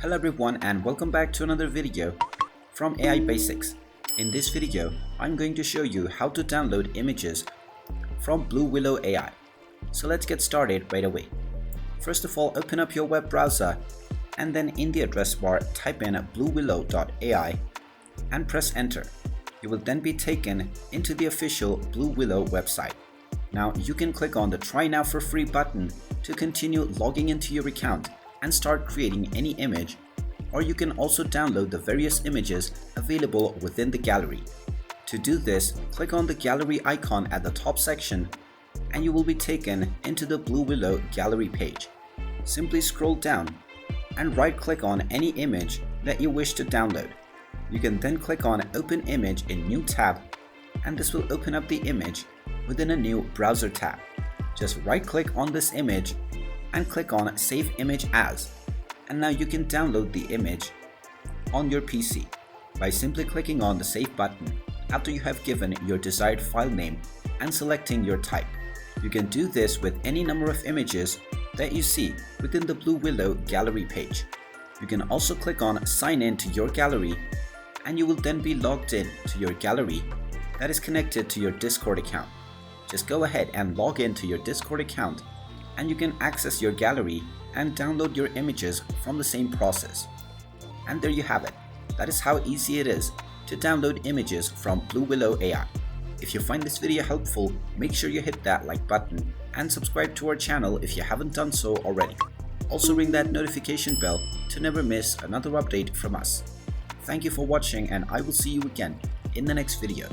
Hello everyone and welcome back to another video from AI Basics. In this video, I'm going to show you how to download images from BlueWillow AI. So let's get started right away. First of all, open up your web browser and then in the address bar type in bluewillow.ai and press enter. You will then be taken into the official BlueWillow website. Now you can click on the Try Now for Free button to continue logging into your account and start creating any image, or you can also download the various images available within the gallery. To do this, click on the gallery icon at the top section and you will be taken into the BlueWillow gallery page. Simply scroll down and right click on any image that you wish to download. You can then click on Open Image in New tab and this will open up the image within a new browser tab. Just right click on this image and click on Save Image As, and now you can download the image on your PC by simply clicking on the Save button after you have given your desired file name and selecting your type. You can do this with any number of images that you see within the BlueWillow gallery page. You can also click on Sign in to your gallery and you will then be logged in to your gallery that is connected to your Discord account. Just go ahead and log into your Discord account and you can access your gallery and download your images from the same process. And there you have it. That is how easy it is to download images from BlueWillow AI. If you find this video helpful, make sure you hit that like button and subscribe to our channel if you haven't done so already. Also ring that notification bell to never miss another update from us. Thank you for watching and I will see you again in the next video.